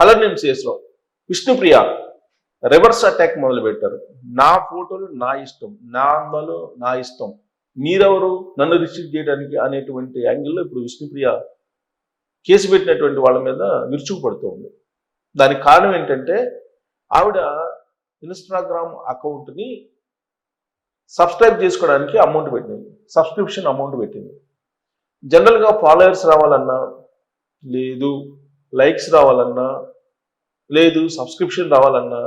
Colour names లో Vishnupriya reverse attack మొదలు పెట్టారు. నా ఫోటోలు నా ఇష్టం, నా అందాలు నా ఇష్టం, మీరెవరు నన్ను రిస్ట్రిక్ట్ చేయడానికి అనేటువంటి యాంగిల్లో ఇప్పుడు విష్ణుప్రియ కేసు పెట్టినటువంటి వాళ్ళ మీద విరుచుకుపడుతూ ఉంది. దానికి కారణం ఏంటంటే ఆవిడ ఇన్స్టాగ్రామ్ అకౌంట్ని సబ్స్క్రైబ్ చేసుకోవడానికి అమౌంట్ పెట్టింది, సబ్స్క్రిప్షన్ అమౌంట్ పెట్టింది. జనరల్గా ఫాలోయర్స్ రావాలన్నా లేదు, లైక్స్ రావాలన్నా లేదు, సబ్స్క్రిప్షన్ రావాలన్నా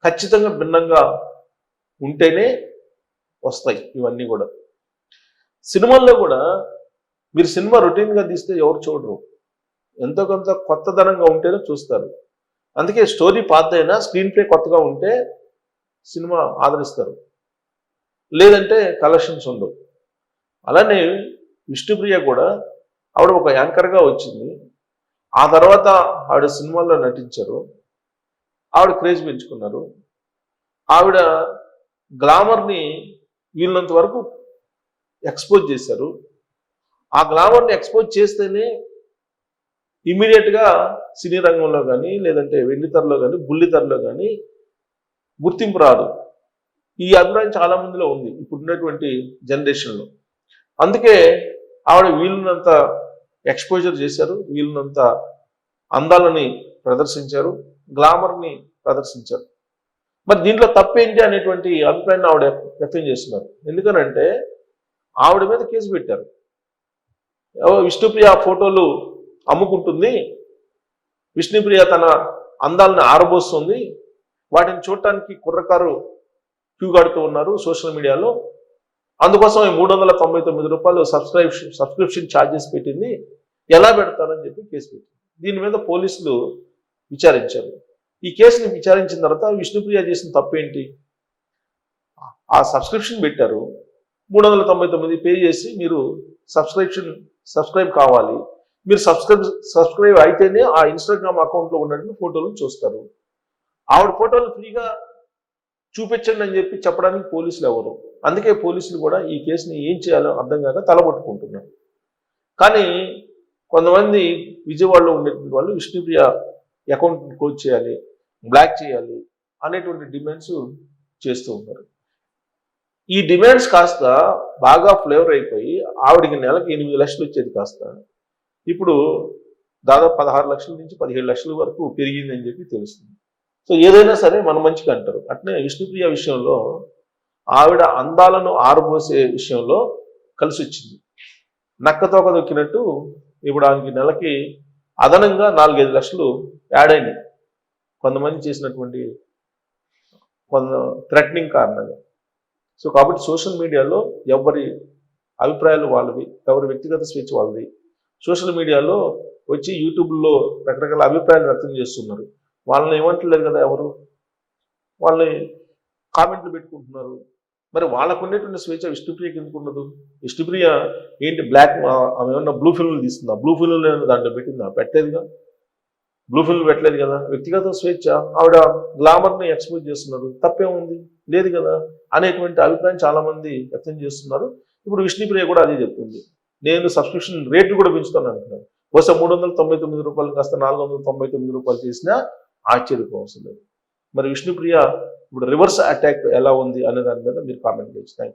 ఖచ్చితంగా భిన్నంగా ఉంటేనే వస్తాయి ఇవన్నీ కూడా. సినిమాల్లో కూడా మీరు సినిమా రొటీన్గా తీస్తే ఎవరు చూడరు, ఎంతో కొంత కొత్తదనంగా ఉంటేనే చూస్తారు. అందుకే స్టోరీ పాతదైనా స్క్రీన్ ప్లే కొత్తగా ఉంటే సినిమా ఆదరిస్తారు, లేదంటే కలెక్షన్స్ ఉండవు. అలానే విష్ణుప్రియ కూడా ఆవిడ ఒక యాంకర్గా వచ్చింది, ఆ తర్వాత ఆవిడ సినిమాల్లో నటించారు, ఆవిడ క్రేజ్ పెంచుకున్నారు. ఆవిడ గ్లామర్ని వీళ్ళంత వరకు ఎక్స్పోజ్ చేశారు. ఆ గ్లామర్ని ఎక్స్పోజ్ చేస్తేనే ఇమీడియట్గా సినీ రంగంలో కానీ, లేదంటే వెండితెరలో కానీ, బుల్లితెరలో కానీ గుర్తింపు రాదు. ఈ అభిప్రాయం చాలా మందిలో ఉంది ఇప్పుడున్నటువంటి జనరేషన్లో. అందుకే ఆవిడ వీళ్ళనంత ఎక్స్పోజర్ చేశారు, వీళ్ళనంత అందాలని ప్రదర్శించారు, గ్లామర్ని ప్రదర్శించారు. మరి దీంట్లో తప్పేంటి అనేటువంటి అభిప్రాయాన్ని ఆవిడ వ్యక్తం చేస్తున్నారు. ఎందుకనంటే ఆవిడ మీద కేసు పెట్టారు. విష్ణుప్రియ ఫోటోలు అమ్ముకుంటుంది, విష్ణుప్రియ తన అందాలను ఆరబోస్తుంది, వాటిని చూడటానికి కుర్రకారు క్యూ కడుతూ ఉన్నారు సోషల్ మీడియాలో, అందుకోసం 399 రూపాయలు సబ్స్క్రిప్షన్ ఛార్జెస్ పెట్టింది, ఎలా పెడతారని చెప్పి కేసు పెట్టింది. దీని మీద పోలీసులు విచారించారు. ఈ కేసుని విచారించిన తర్వాత విష్ణుప్రియ చేసిన తప్పేంటి, ఆ సబ్స్క్రిప్షన్ పెట్టారు, 399 పే చేసి మీరు సబ్స్క్రైబ్ కావాలి, మీరు సబ్స్క్రైబ్ అయితేనే ఆ ఇన్స్టాగ్రామ్ అకౌంట్లో ఉన్నటువంటి ఫోటోలు చూస్తారు. ఆవిడ ఫోటోలు ఫ్రీగా చూపించండి అని చెప్పి చెప్పడానికి పోలీసులు ఎవరు. అందుకే పోలీసులు కూడా ఈ కేసుని ఏం చేయాలో అర్థం కాక తలబట్టుకుంటున్నారు. కానీ కొంతమంది విజయవాడలో ఉండేటువంటి వాళ్ళు విష్ణుప్రియ అకౌంట్ని క్లోజ్ చేయాలి, బ్లాక్ చేయాలి అనేటువంటి డిమాండ్స్ చేస్తూ ఉన్నారు. ఈ డిమాండ్స్ కాస్త బాగా ఫ్లేవర్ అయిపోయి ఆవిడికి నెలకి 8 లక్షలు వచ్చేది కాస్త ఇప్పుడు దాదాపు 16 లక్షల నుంచి 17 లక్షల వరకు పెరిగిందని చెప్పి తెలుస్తుంది. సో ఏదైనా సరే మన మంచిగా అంటారు. అట్నే విష్ణుప్రియ విషయంలో ఆవిడ అందాలను ఆరబోసే విషయంలో కలిసి వచ్చింది. నక్కతోక దొక్కినట్టు ఇప్పుడు ఆమెకి నెలకి అదనంగా 4-5 లక్షలు యాడ్ అయినాయి కొంతమంది చేసినటువంటి థ్రెటనింగ్ కారణంగా. సో కాబట్టి సోషల్ మీడియాలో ఎవరి అభిప్రాయాలు వాళ్ళవి, ఎవరి వ్యక్తిగత స్వేచ్ఛ వాళ్ళది. సోషల్ మీడియాలో వచ్చి యూట్యూబ్లో రకరకాల అభిప్రాయాలు వ్యక్తం చేస్తున్నారు. వాళ్ళని ఏమంటలేరు కదా, ఎవరు వాళ్ళని కామెంట్లు పెట్టుకుంటున్నారు. మరి వాళ్ళకు ఉండేటువంటి స్వేచ్ఛ విష్ణుప్రియకి ఎందుకు ఉండదు? విష్ణుప్రియ ఏంటి బ్లాక్, ఆమె ఏమన్నా బ్లూ ఫిల్మ్లు తీస్తుందా? బ్లూ ఫిల్మ్లు దాంట్లో పెట్టిందా? పెట్టలేదుగా, బ్లూ ఫిల్మ్ పెట్టలేదు కదా. వ్యక్తిగత స్వేచ్ఛ, ఆవిడ గ్లామర్ని ఎక్స్పోజ్ చేస్తున్నారు, తప్పేముంది, లేదు కదా అనేటువంటి అభిప్రాయం చాలా మంది వ్యక్తం చేస్తున్నారు. ఇప్పుడు విష్ణుప్రియ కూడా అదే చెప్తుంది, నేను సబ్స్క్రిప్షన్ రేట్లు కూడా పెంచుతాను అంటున్నాను. బహుశా 399 రూపాయలు కాస్త 499 రూపాయలు చేసినా ఆశ్చర్యపోవసం లేదు. మరి విష్ణుప్రియ ఇప్పుడు రివర్స్ అటాక్ ఎలా ఉంది అనే దాని మీద మీరు కామెంట్ చేయొచ్చు. Thank you.